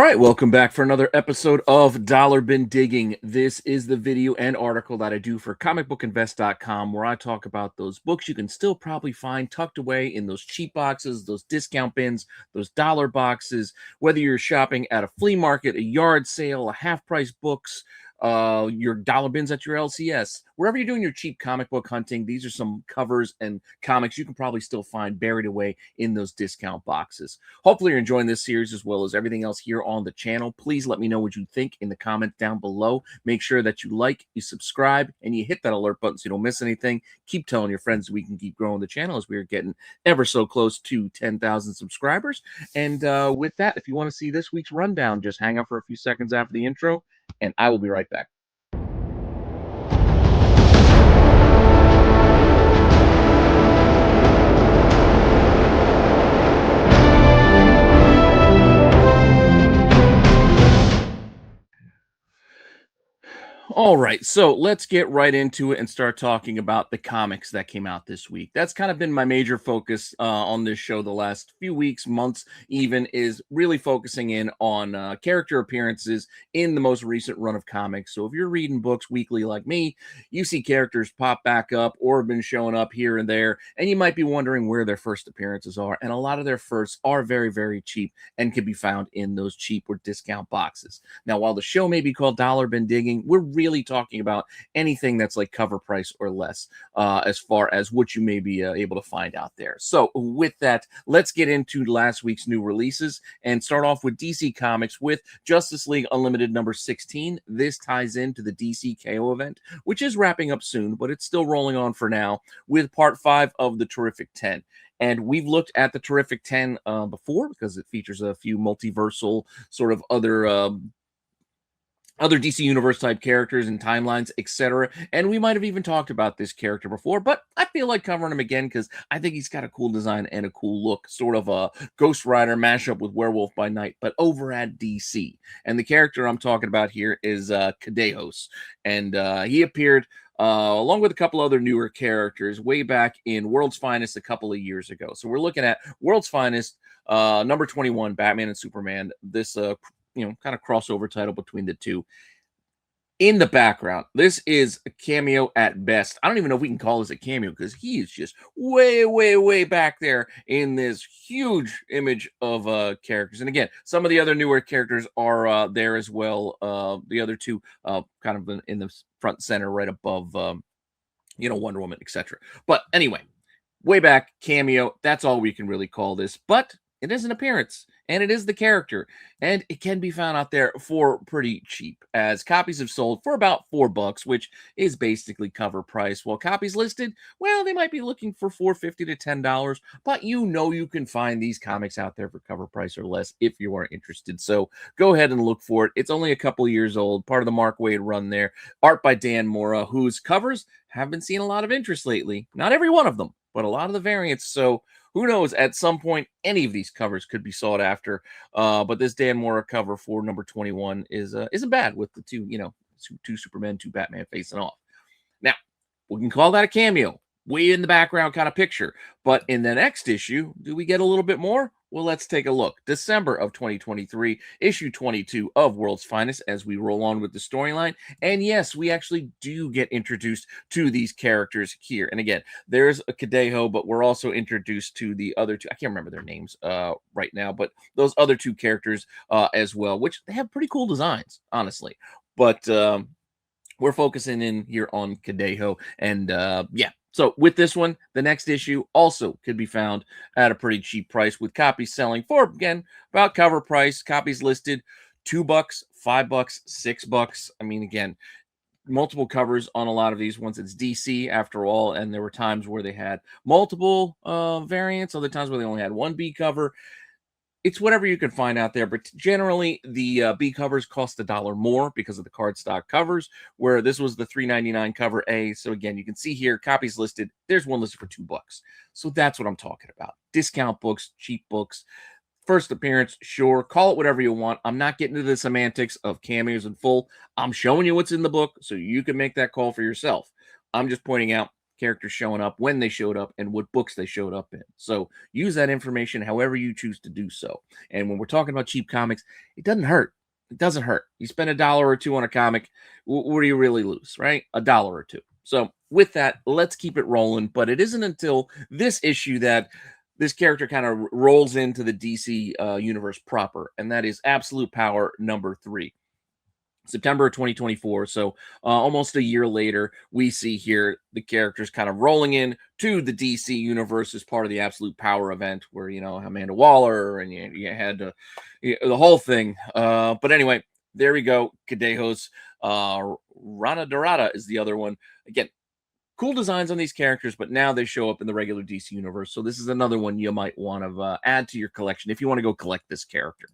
right, welcome back for another episode of Dollar Bin Digging. This is the video and article that I do for comicbookinvest.com, where I talk about those books you can still probably find tucked away in those cheap boxes, those discount bins, those dollar boxes, whether you're shopping at a flea market, a yard sale, a half-price books, your dollar bins at your LCS, wherever you're doing your cheap comic book hunting. These are some covers and comics you can probably still find buried away in those discount boxes. Hopefully you're enjoying this series as well as everything else here on the channel. Please let me know what you think in the comments down below. Make sure that you like, you subscribe, and you hit that alert button so you don't miss anything. Keep telling your friends we can keep growing the channel as we are getting ever so close to 10,000 subscribers. And with that, if you want to see this week's rundown, just hang out for a few seconds after the intro, and I will be right back. All right, so let's get right into it and start talking about the comics that came out this week. That's kind of been my major focus on this show the last few weeks, months even, is really focusing in on character appearances in the most recent run of comics. So if you're reading books weekly like me, you see characters pop back up or have been showing up here and there, and you might be wondering where their first appearances are. And a lot of their firsts are very, very cheap and can be found in those cheap or discount boxes. Now, while the show may be called Dollar Bin Digging, we're really talking about anything that's like cover price or less as far as what you may be able to find out there. So with that, let's get into last week's new releases and start off with DC Comics with Justice League Unlimited number 16. This ties into the DC KO event, which is wrapping up soon, but it's still rolling on for now with part 5 of the Terrific 10. And we've looked at the Terrific 10 before because it features a few multiversal sort of other DC Universe type characters and timelines, etc. And we might have even talked about this character before, but I feel like covering him again because I think he's got a cool design and a cool look, sort of a Ghost Rider mashup with Werewolf by Night, but over at DC. And the character I'm talking about here is Kadejos, and he appeared along with a couple other newer characters way back in World's Finest a couple of years ago. So we're looking at World's Finest, number 21, Batman and Superman. This kind of crossover title between the two. In the background, this is a cameo at best. I don't even know if we can call this a cameo because he is just way, way, way back there in this huge image of characters. And again, some of the other newer characters are there as well. The other two kind of in the front center right above, Wonder Woman, etc. But anyway, way back cameo. That's all we can really call this. But it is an appearance, and it is the character, and it can be found out there for pretty cheap, as copies have sold for about $4, which is basically cover price. While copies listed, well, they might be looking for $4.50 to $10, but you can find these comics out there for cover price or less if you are interested. So go ahead and look for it. It's only a couple of years old, part of the Mark Waid run there. Art by Dan Mora, whose covers have been seeing a lot of interest lately. Not every one of them, but a lot of the variants. So who knows, at some point, any of these covers could be sought after. But this Dan Mora cover for number 21 isn't bad with the two Supermen, two Batman facing off. Now, we can call that a cameo, way in the background kind of picture. But in the next issue, do we get a little bit more? Well, let's take a look. December of 2023, issue 22 of World's Finest, as we roll on with the storyline. And yes, we actually do get introduced to these characters here. And again, there's a Kadejo, but we're also introduced to the other two. I can't remember their names right now, but those other two characters as well, which they have pretty cool designs, honestly. But we're focusing in here on Kadejo. And yeah. So with this one, the next issue also could be found at a pretty cheap price, with copies selling for, again, about cover price. Copies listed $2, $5, $6. I mean, again, multiple covers on a lot of these ones. It's DC after all, and there were times where they had multiple variants, other times where they only had one B cover. It's whatever you can find out there, but generally the B covers cost $1 more because of the cardstock covers, where this was the $3.99 cover A. So again, you can see here, copies listed. There's one listed for $2. So that's what I'm talking about. Discount books, cheap books. First appearance, sure, call it whatever you want. I'm not getting into the semantics of cameos in full. I'm showing you what's in the book so you can make that call for yourself. I'm just pointing out characters showing up, when they showed up, and what books they showed up in. So use that information however you choose to do so. And when we're talking about cheap comics, it doesn't hurt. It doesn't hurt. You spend $1 or $2 on a comic, what do you really lose, right? $1 or $2. So with that, let's keep it rolling. But it isn't until this issue that this character kind of rolls into the DC universe proper, and that is Absolute Power #3. September of 2024. So almost a year later, we see here the characters kind of rolling in to the DC universe as part of the Absolute Power event, where Amanda Waller and you had the whole thing. But anyway, there we go. Cadejos, Rana Dorada is the other one. Again, cool designs on these characters, but now they show up in the regular DC universe. So this is another one you might want to add to your collection if you want to go collect this character.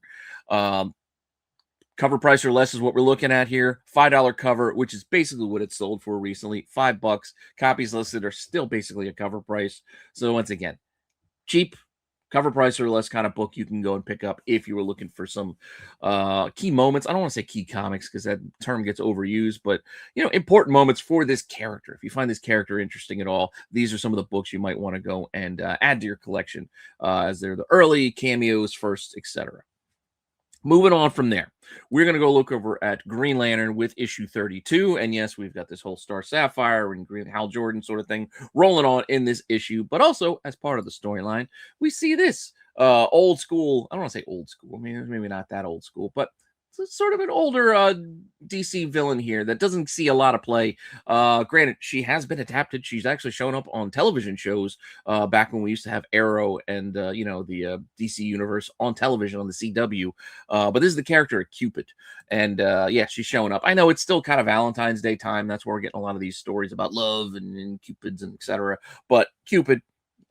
Cover price or less is what we're looking at here. $5 cover, which is basically what it sold for recently. $5. Copies listed are still basically a cover price. So once again, cheap cover price or less kind of book you can go and pick up if you were looking for some key moments. I don't want to say key comics because that term gets overused, but important moments for this character. If you find this character interesting at all, these are some of the books you might want to go and add to your collection as they're the early cameos, first, etc. Moving on from there, we're going to go look over at Green Lantern with issue 32. And yes, we've got this whole Star Sapphire and Green Hal Jordan sort of thing rolling on in this issue. But also, as part of the storyline, we see this old school. I don't want to say old school. I mean, maybe not that old school, but it's sort of an older DC villain here that doesn't see a lot of play. Granted, she has been adapted. She's actually shown up on television shows back when we used to have Arrow and the DC universe on television on the CW. But this is the character of Cupid, and yeah, she's showing up. I know it's still kind of Valentine's Day time. That's where we're getting a lot of these stories about love and Cupids and etc. But Cupid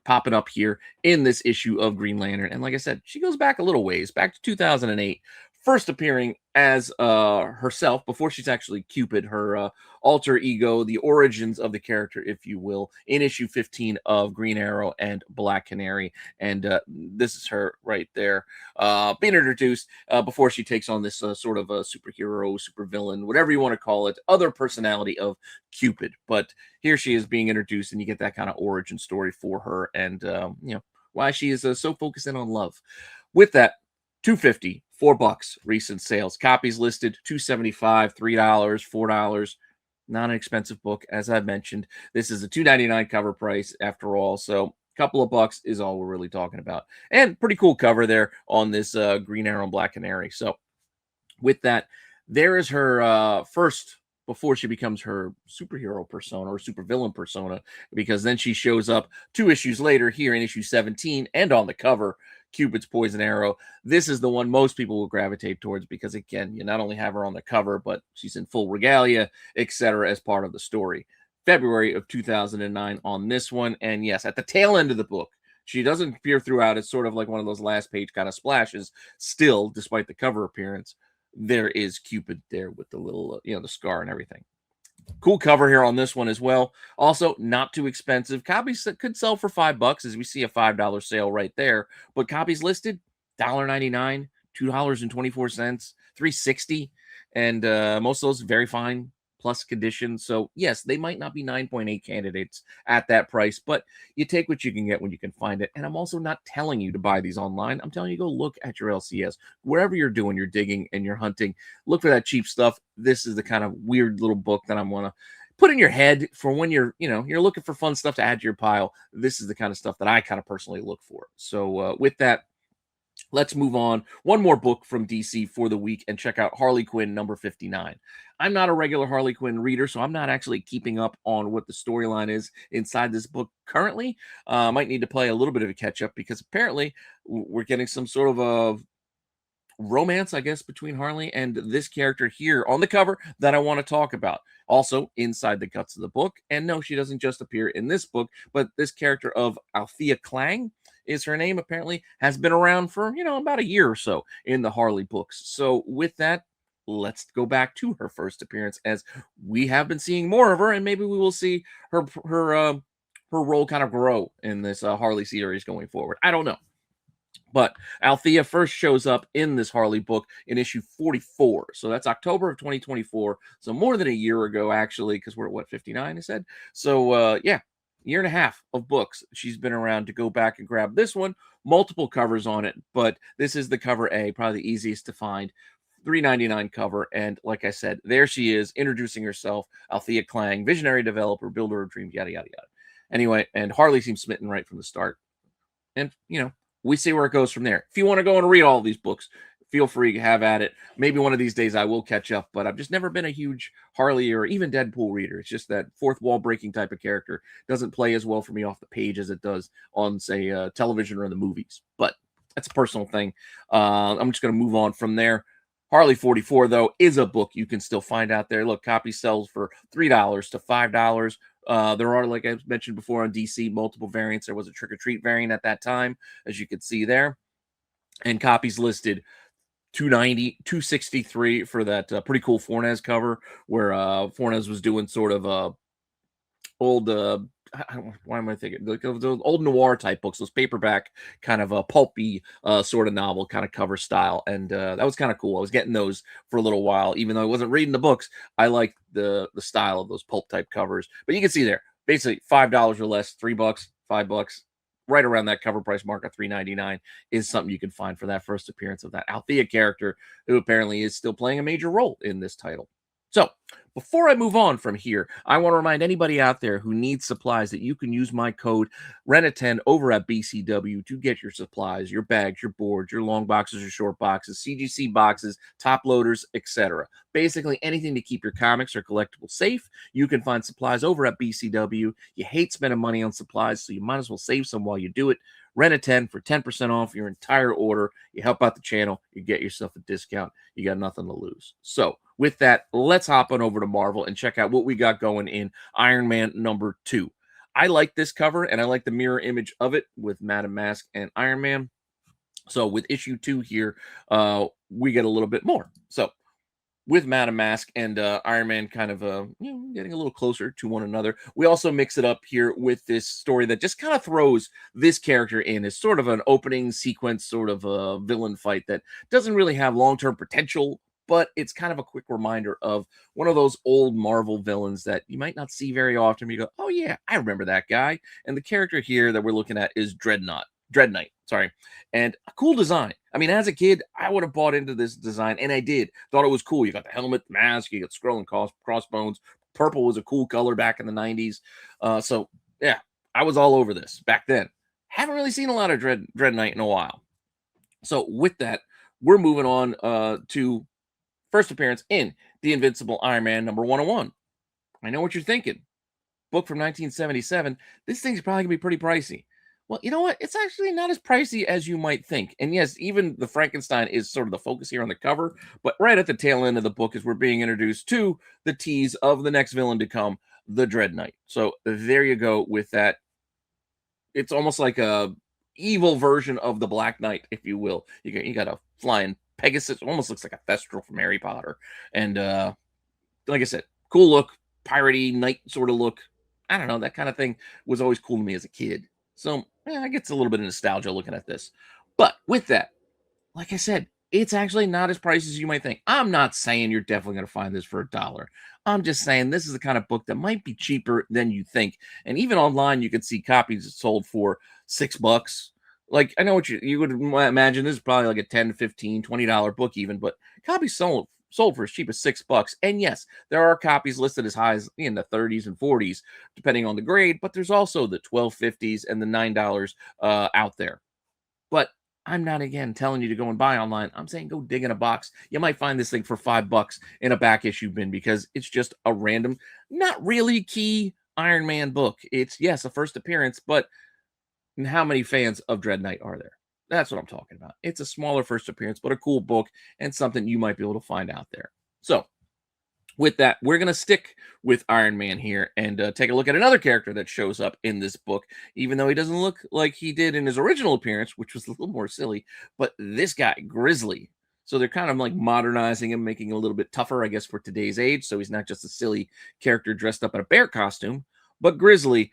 popping up here in this issue of Green Lantern, and like I said, she goes back a little ways, back to 2008. First appearing as herself before she's actually Cupid, her alter ego, the origins of the character, if you will, in issue 15 of Green Arrow and Black Canary. And this is her right there being introduced before she takes on this sort of a superhero, supervillain, whatever you want to call it, other personality of Cupid. But here she is being introduced, and you get that kind of origin story for her and, why she is so focused in on love. With that, $2.50, $4 recent sales. Copies listed $2.75, $3, $4. Not an expensive book, as I've mentioned. This is a $2.99 cover price after all, so a couple of bucks is all we're really talking about. And pretty cool cover there on this Green Arrow and Black Canary. So with that, there is her first, before she becomes her superhero persona or supervillain persona, because then she shows up 2 issues later here in issue 17 and on the cover, Cupid's Poison Arrow. This is the one most people will gravitate towards because, again, you not only have her on the cover, but she's in full regalia, etc., as part of the story. February of 2009 on this one. And yes, at the tail end of the book, she doesn't appear throughout. It's sort of like one of those last page kind of splashes. Still, despite the cover appearance, there is Cupid there with the little, the scar and everything. Cool cover here on this one as well. Also, not too expensive. Copies that could sell for $5, as we see a $5 sale right there. But copies listed, $1.99, $2.24, $3.60, and most of those very fine plus condition. So yes, they might not be 9.8 candidates at that price, but you take what you can get when you can find it. And I'm also not telling you to buy these online. I'm telling you, go look at your LCS. Wherever you're doing your digging and you're hunting, look for that cheap stuff. This is the kind of weird little book that I'm going to put in your head for when you're looking for fun stuff to add to your pile. This is the kind of stuff that I kind of personally look for. So with that, let's move on. One more book from DC for the week and check out Harley Quinn number 59. I'm not a regular Harley Quinn reader, so I'm not actually keeping up on what the storyline is inside this book currently. Might need to play a little bit of a catch up because apparently we're getting some sort of a romance, I guess, between Harley and this character here on the cover that I want to talk about. Also, inside the guts of the book. And no, she doesn't just appear in this book, but this character of Althea Klang is her name, apparently, has been around for, about a year or so in the Harley books. So with that, let's go back to her first appearance, as we have been seeing more of her, and maybe we will see her role kind of grow in this Harley series going forward. I don't know. But Althea first shows up in this Harley book in issue 44. So that's October of 2024. So more than a year ago, actually, because we're at, 59, I said? So, yeah. year and a half of books she's been around to go back and grab this one. Multiple covers on it, but this is the cover A, probably the easiest to find. $3.99 cover, and like I said, there she is introducing herself, Althea Klang, visionary developer, builder of dreams, yada yada yada. Anyway, and Harley seems smitten right from the start, and we see where it goes from there. If you want to go and read all these books, feel free to have at it. Maybe one of these days I will catch up, but I've just never been a huge Harley or even Deadpool reader. It's just that fourth wall breaking type of character doesn't play as well for me off the page as it does on, say, television or in the movies. But that's a personal thing. I'm just going to move on from there. Harley 44, though, is a book you can still find out there. Look, copy sells for $3 to $5. There are, like I mentioned before on DC, multiple variants. There was a trick or treat variant at that time, as you can see there. And copies listed $290, $263 for that pretty cool Fornes cover, where Fornes was doing sort of a old why am I thinking like those old noir type books, those paperback kind of a pulpy sort of novel kind of cover style, and that was kind of cool. I was getting those for a little while, even though I wasn't reading the books. I liked the style of those pulp type covers. But you can see there, basically $5 or less, $3, $5, right around that cover price mark of $3.99 is something you can find for that first appearance of that Althea character, who apparently is still playing a major role in this title. So, before I move on from here, I want to remind anybody out there who needs supplies that you can use my code RENA10 over at BCW to get your supplies, your bags, your boards, your long boxes, your short boxes, CGC boxes, top loaders, etc. Basically, anything to keep your comics or collectibles safe. You can find supplies over at BCW. You hate spending money on supplies, so you might as well save some while you do it. Renna10 for 10% off your entire order. You help out the channel. You get yourself a discount. You got nothing to lose. So, with that, let's hop on over to Marvel and check out what we got going in Iron Man #2. I like this cover, and I like the mirror image of it with Madame Mask and Iron Man. So, with issue 2 here, we get a little bit more. So, with Madame Mask and Iron Man kind of getting a little closer to one another. We also mix it up here with this story that just kind of throws this character in as sort of an opening sequence, sort of a villain fight that doesn't really have long-term potential, but it's kind of a quick reminder of one of those old Marvel villains that you might not see very often. You go, oh yeah, I remember that guy. And the character here that we're looking at is Dread Knight, sorry. And a cool design. I mean, as a kid, I would have bought into this design, and I did. Thought it was cool. You got the helmet, the mask, you got Skrull and crossbones. Purple was a cool color back in the 90s. So, yeah, I was all over this back then. Haven't really seen a lot of Dread Knight in a while. So, with that, we're moving on to first appearance in The Invincible Iron Man #101. I know what you're thinking. Book from 1977. This thing's probably going to be pretty pricey. Well, you know what? It's actually not as pricey as you might think. And yes, even the Frankenstein is sort of the focus here on the cover. But right at the tail end of the book is we're being introduced to the tease of the next villain to come, the Dread Knight. So there you go with that. It's almost like a evil version of the Black Knight, if you will. You got a flying Pegasus. Almost looks like a Thestral from Harry Potter. And like I said, cool look, piratey knight sort of look. I don't know, that kind of thing was always cool to me as a kid. So, I get a little bit of nostalgia looking at this. But with that, like I said, it's actually not as pricey as you might think. I'm not saying you're definitely going to find this for $1. I'm just saying this is the kind of book that might be cheaper than you think. And even online, you could see copies sold for $6. Like, I know what you would imagine. This is probably like a $10, $15, $20 book even, but copies sold for as cheap as $6. And yes, there are copies listed as high as in the 30s and 40s, depending on the grade, but there's also the $12.50s and the $9 out there. But I'm not, again, telling you to go and buy online. I'm saying go dig in a box. You might find this thing for $5 in a back issue bin because it's just a random, not really key Iron Man book. It's, yes, a first appearance, but how many fans of Dread Knight are there? That's what I'm talking about. It's a smaller first appearance, but a cool book and something you might be able to find out there. So, with that, we're going to stick with Iron Man here and take a look at another character that shows up in this book, even though he doesn't look like he did in his original appearance, which was a little more silly. But this guy, Grizzly. So they're kind of like modernizing him, making him a little bit tougher, I guess, for today's age. So he's not just a silly character dressed up in a bear costume, but Grizzly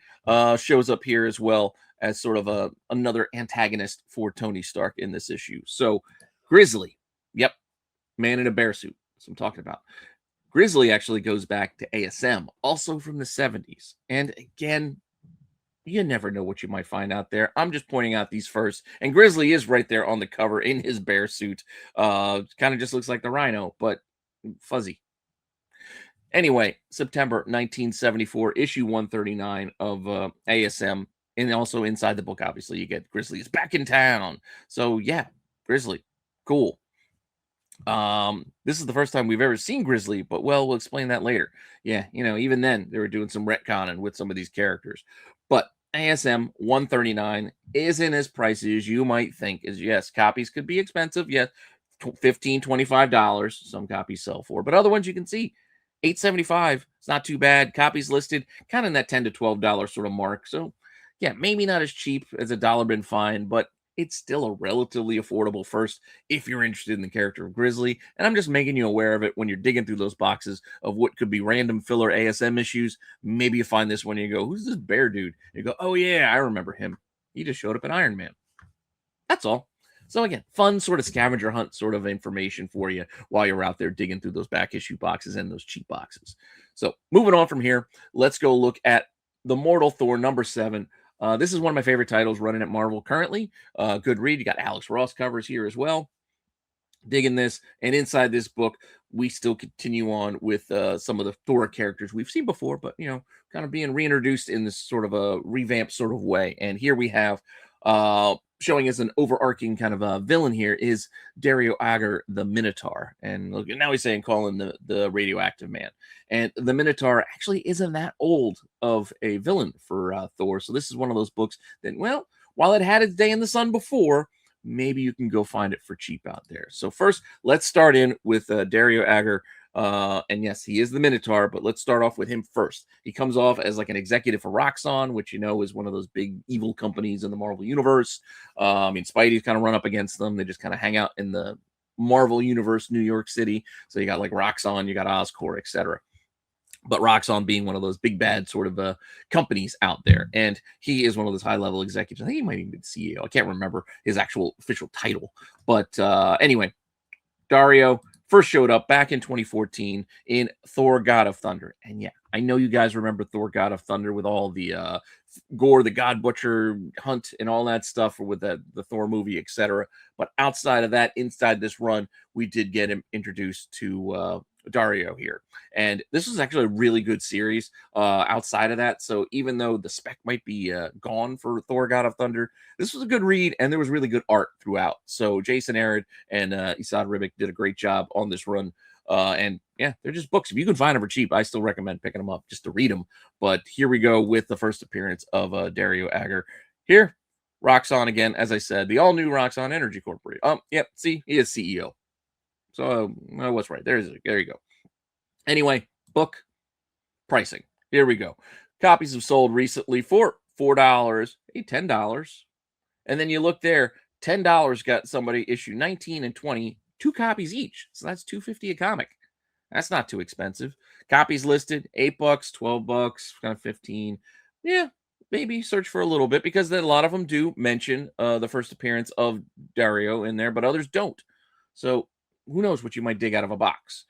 shows up here as well as sort of another antagonist for Tony Stark in this issue. So Grizzly, yep, man in a bear suit. That's what I'm talking about. Grizzly actually goes back to ASM, also from the 70s. And again, You never know what you might find out there. I'm just pointing out these first. And Grizzly is right there on the cover in his bear suit. Kind of just looks like the Rhino, but fuzzy. Anyway, September 1974, issue 139 of ASM. And also inside the book, obviously, you get Grizzly is back in town. So yeah, Grizzly. Cool. This is the first time we've ever seen Grizzly, but well, we'll explain that later. Yeah, even then they were doing some retconning with some of these characters. But ASM 139 isn't as pricey as you might think. Is yes, copies could be expensive. Yes, $15, $25 some copies sell for, but other ones you can see $8.75. It's not too bad. Copies listed kind of in that $10 to $12 sort of mark. So yeah, maybe not as cheap as a dollar bin find, but it's still a relatively affordable first if you're interested in the character of Grizzly. And I'm just making you aware of it when you're digging through those boxes of what could be random filler ASM issues. Maybe you find this one and you go, who's this bear dude? And you go, oh yeah, I remember him. He just showed up in Iron Man. That's all. So again, fun sort of scavenger hunt sort of information for you while you're out there digging through those back issue boxes and those cheap boxes. So moving on from here, let's go look at The Mortal Thor #7. This is one of my favorite titles running at Marvel currently. Good read. You got Alex Ross covers here as well. Digging this. And inside this book, we still continue on with some of the Thor characters we've seen before, but, kind of being reintroduced in this sort of a revamped sort of way. And here we have showing as an overarching kind of a villain here is Dario Agger, the Minotaur. And look, now he's saying call him the radioactive man. And the Minotaur actually isn't that old of a villain for Thor. So this is one of those books that, well, while it had its day in the sun before, maybe you can go find it for cheap out there. So first, let's start in with Dario Agger. And yes, he is the Minotaur, but let's start off with him first. He comes off as like an executive for Roxxon, which is one of those big evil companies in the Marvel universe. Spidey's kind of run up against them. They just kind of hang out in the Marvel universe, New York City. So you got like Roxxon, you got Oscorp, etc. But Roxxon being one of those big bad sort of companies out there. And he is one of those high-level executives. I think he might even be the CEO. I can't remember his actual official title. But anyway, Dario first showed up back in 2014 in Thor God of Thunder. And yeah, I know you guys remember Thor God of Thunder with all the Gore, the God Butcher hunt and all that stuff with the Thor movie, etc. But outside of that, inside this run, we did get him introduced to Dario here. And this was actually a really good series outside of that. So even though the spec might be gone for Thor God of Thunder, this was a good read and there was really good art throughout. So Jason Aaron and Isad Ribic did a great job on this run. And yeah, they're just books. If you can find them for cheap, I still recommend picking them up just to read them. But here we go with the first appearance of Dario Agger. Here, Roxxon again, as I said, the all-new Roxxon Energy Corporation. Yep, see, he is CEO. So I was right. There you go. Anyway, book pricing. Here we go. Copies have sold recently for $4, $10. And then you look there, $10 got somebody issue 19 and 20, 2 copies each. So that's $2.50 a comic. That's not too expensive. Copies listed, $8, $12, kind of 15. Yeah, maybe search for a little bit because then a lot of them do mention the first appearance of Dario in there, but others don't. So who knows what you might dig out of a box.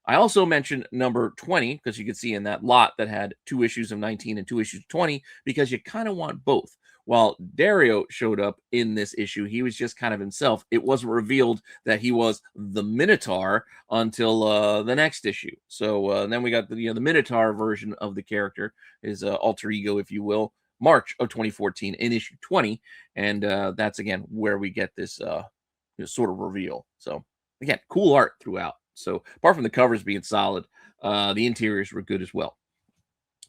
I also mentioned number 20 because you could see in that lot that had 2 issues of 19 and 2 issues of 20 because you kind of want both. While Dario showed up in this issue, he was just kind of himself. It wasn't revealed that he was the Minotaur until the next issue. So then we got the Minotaur version of the character, his alter ego, if you will, March of 2014 in issue 20. And that's, again, where we get this sort of reveal. So, again, cool art throughout. So apart from the covers being solid, the interiors were good as well.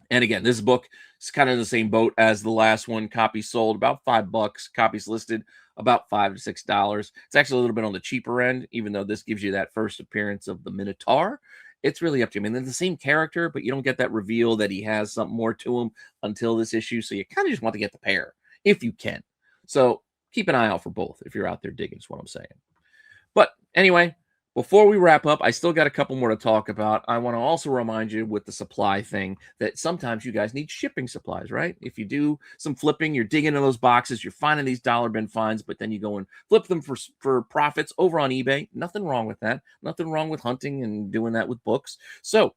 And again, this book is kind of in the same boat as the last one. Copies sold about $5. Copies listed about $5 to $6. It's actually a little bit on the cheaper end, even though this gives you that first appearance of the Minotaur. It's really up to him. And they're the same character, but you don't get that reveal that he has something more to him until this issue. So you kind of just want to get the pair if you can. So keep an eye out for both if you're out there digging, is what I'm saying. But anyway, before we wrap up, I still got a couple more to talk about. I want to also remind you with the supply thing that sometimes you guys need shipping supplies, right? If you do some flipping, you're digging in those boxes, you're finding these dollar bin finds, but then you go and flip them for profits over on eBay. Nothing wrong with that. Nothing wrong with hunting and doing that with books. So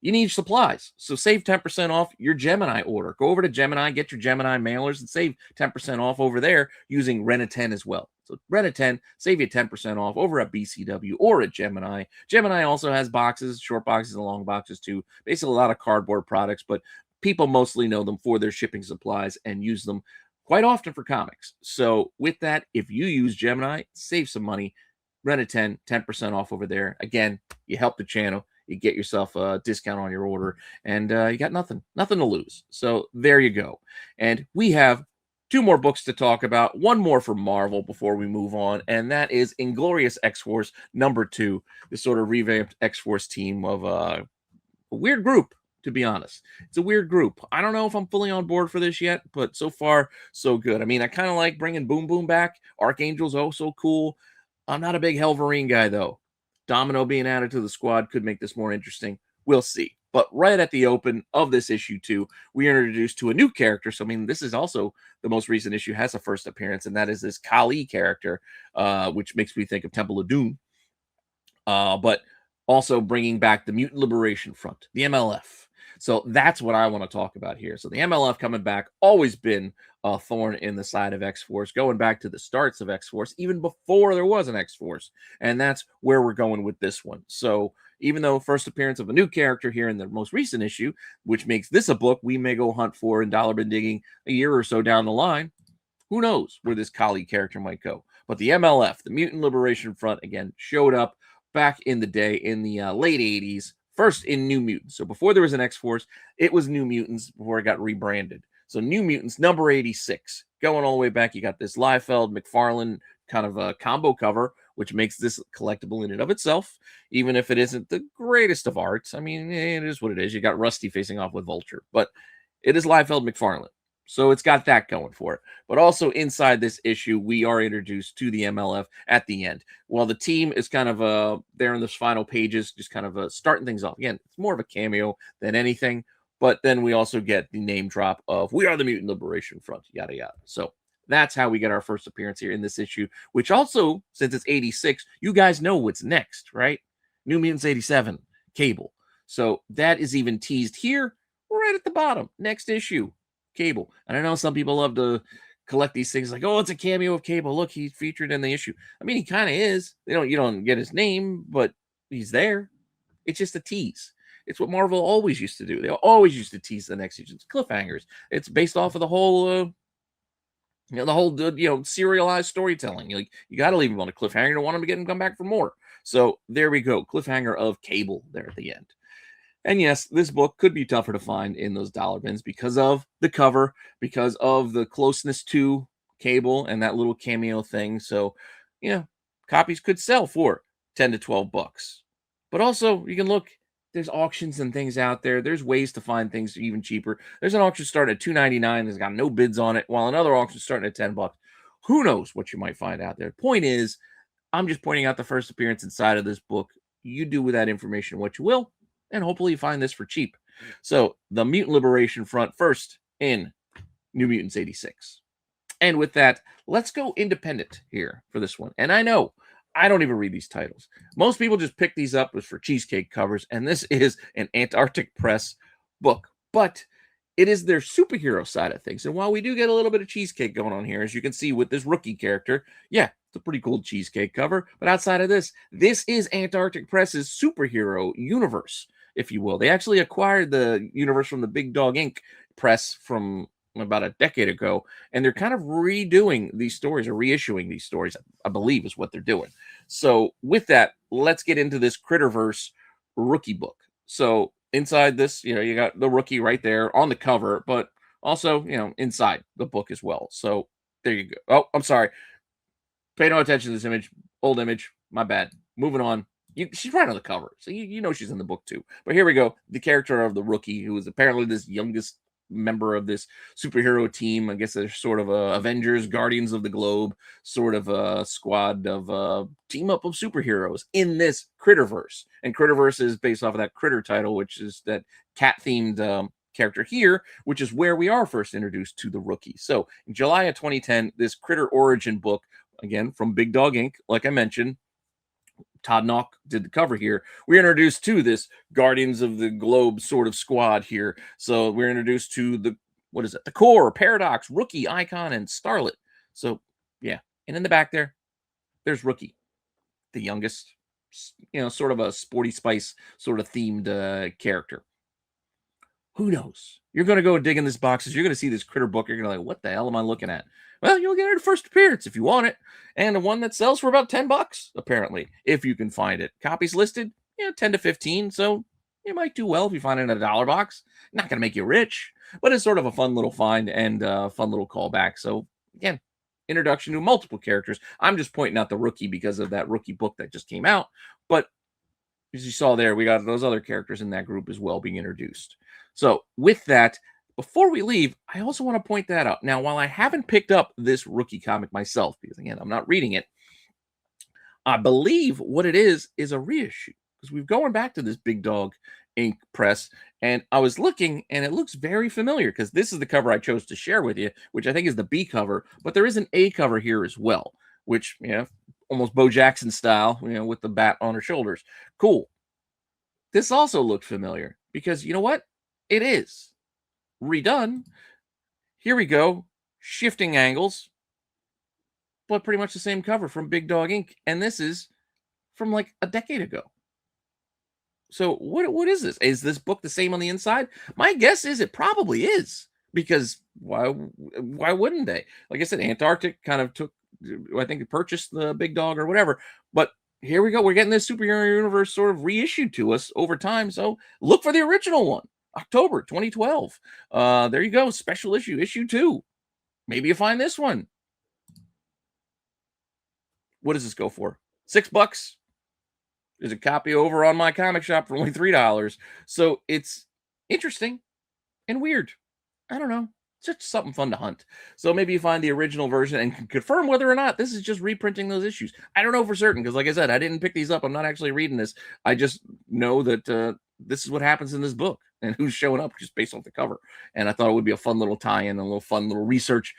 you need supplies. So save 10% off your Gemini order. Go over to Gemini, get your Gemini mailers, and save 10% off over there using Renna10 as well. So Renna10, save you 10% off over at BCW or at Gemini. Gemini also has boxes, short boxes and long boxes too. Basically a lot of cardboard products, but people mostly know them for their shipping supplies and use them quite often for comics. So with that, if you use Gemini, save some money. Renna10, 10% off over there. Again, you help the channel. You get yourself a discount on your order, and you got nothing to lose. So there you go. And we have two more books to talk about. One more for Marvel before we move on, and that is Inglorious X-Force #2, this sort of revamped X-Force team of a weird group, to be honest. It's a weird group. I don't know if I'm fully on board for this yet, but so far, so good. I mean, I kind of like bringing Boom Boom back. Archangel's so cool. I'm not a big Helverine guy, though. Domino being added to the squad could make this more interesting. We'll see. But right at the open of this issue 2, we are introduced to a new character. So, I mean, this is also the most recent issue, has a first appearance, and that is this Kali character, which makes me think of Temple of Doom. But also bringing back the Mutant Liberation Front, the MLF. So that's what I want to talk about here. So the MLF coming back, always been a thorn in the side of X-Force, going back to the starts of X-Force, even before there was an X-Force. And that's where we're going with this one. So even though first appearance of a new character here in the most recent issue, which makes this a book we may go hunt for in dollar bin digging a year or so down the line, who knows where this Kali character might go. But the MLF, the Mutant Liberation Front, again, showed up back in the day in the late 80s, first in New Mutants. So before there was an X-Force, it was New Mutants before it got rebranded. So New Mutants, number 86. Going all the way back, you got this Liefeld, McFarlane kind of a combo cover, which makes this collectible in and of itself, even if it isn't the greatest of arts. I mean, it is what it is. You got Rusty facing off with Vulture, but it is Liefeld, McFarlane. So it's got that going for it. But also inside this issue, we are introduced to the MLF at the end. While the team is kind of there in those final pages, just kind of starting things off. Again, it's more of a cameo than anything. But then we also get the name drop of "We are the Mutant Liberation Front," yada, yada. So that's how we get our first appearance here in this issue, which also, since it's 86, you guys know what's next, right? New Mutants 87, Cable. So that is even teased here right at the bottom. Next issue. Cable. And I know some people love to collect these things like, oh, it's a cameo of Cable. Look, he's featured in the issue. I mean, he kind of is. You don't get his name, but he's there. It's just a tease. It's what Marvel always used to do. They always used to tease the next issue. It's cliffhangers. It's based off of the whole serialized storytelling. You got to leave him on a cliffhanger. You don't want him to get him come back for more. So there we go. Cliffhanger of Cable there at the end. And yes, this book could be tougher to find in those dollar bins because of the cover, because of the closeness to Cable and that little cameo thing. So, copies could sell for 10 to 12 bucks. But also, you can look, there's auctions and things out there. There's ways to find things even cheaper. There's an auction starting at $2.99 that's got no bids on it, while another auction starting at 10 bucks. Who knows what you might find out there? Point is, I'm just pointing out the first appearance inside of this book. You do with that information what you will. And hopefully you find this for cheap. So the Mutant Liberation Front first in New Mutants 86. And with that, let's go independent here for this one. And I know I don't even read these titles. Most people just pick these up as for cheesecake covers. And this is an Antarctic Press book. But it is their superhero side of things. And while we do get a little bit of cheesecake going on here, as you can see with this rookie character, yeah, it's a pretty cool cheesecake cover. But outside of this is Antarctic Press's superhero universe, if you will. They actually acquired the universe from the Big Dog Inc. press from about a decade ago, and they're kind of redoing these stories or reissuing these stories, I believe is what they're doing. So with that, let's get into this Critterverse rookie book. So inside this, you got the rookie right there on the cover, but also, inside the book as well. So there you go. Oh, I'm sorry. Pay no attention to this image. Old image. My bad. Moving on. She's right on the cover, so you know she's in the book too. But here we go. The character of the rookie, who is apparently this youngest member of this superhero team. I guess they're sort of Avengers, Guardians of the Globe, sort of a squad of team up of superheroes in this Critterverse. And Critterverse is based off of that Critter title, which is that cat-themed character here, which is where we are first introduced to the rookie. So in July of 2010, this Critter origin book, again, from Big Dog Inc., like I mentioned, Todd Knock did the cover here. We're introduced to this Guardians of the Globe sort of squad here. So we're introduced to the, what is it? The Core, Paradox, Rookie, Icon, and Starlet. So yeah. And in the back there, there's Rookie, the youngest, sort of a sporty spice sort of themed character. Who knows? You're going to go dig in this boxes. You're going to see this critter book. You're going to like, what the hell am I looking at? Well, you'll get it at first appearance if you want it. And the one that sells for about $10, apparently, if you can find it. Copies listed, 10 to 15. So you might do well if you find it in a dollar box. Not going to make you rich, but it's sort of a fun little find and fun little callback. So again, introduction to multiple characters. I'm just pointing out the Rookie because of that Rookie book that just came out. But as you saw there, we got those other characters in that group as well being introduced. So with that, before we leave, I also want to point that out. Now, while I haven't picked up this Rookie comic myself, because again, I'm not reading it, I believe what it is a reissue. Because we've going back to this Big Dog Ink press, and I was looking, and it looks very familiar, because this is the cover I chose to share with you, which I think is the B cover, but there is an A cover here as well, which, almost Bo Jackson style, with the bat on her shoulders. Cool. This also looked familiar, because you know what? It is redone. Here we go. Shifting angles, but pretty much the same cover from Big Dog Ink. And this is from like a decade ago. So what is this? Is this book the same on the inside? My guess is it probably is, because why wouldn't they? Like I said, Antarctic kind of took, I think, purchased the Big Dog or whatever. But here we go. We're getting this superhero universe sort of reissued to us over time. So look for the original one. October 2012. There you go. Special issue, issue 2. Maybe you find this one. What does this go for? $6. There's a copy over on my comic shop for only $3. So it's interesting and weird. I don't know. It's just something fun to hunt. So maybe you find the original version and can confirm whether or not this is just reprinting those issues. I don't know for certain, because like I said, I didn't pick these up. I'm not actually reading this. I just know that this is what happens in this book and who's showing up just based off the cover. And I thought it would be a fun little tie-in, a little fun little research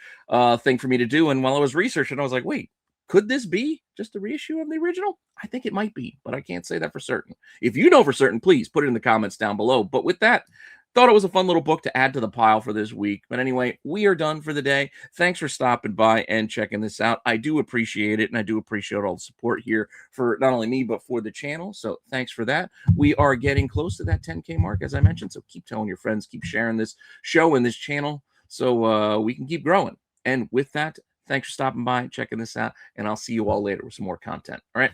thing for me to do. And while I was researching, I was like, wait, could this be just a reissue of the original? I think it might be, but I can't say that for certain. If you know for certain, please put it in the comments down below. But with that, thought it was a fun little book to add to the pile for this week. But anyway, we are done for the day. Thanks for stopping by and checking this out. I do appreciate it, and I do appreciate all the support here for not only me, but for the channel. So thanks for that. We are getting close to that 10K mark, as I mentioned. So keep telling your friends, keep sharing this show and this channel so we can keep growing. And with that, thanks for stopping by, checking this out, and I'll see you all later with some more content. All right.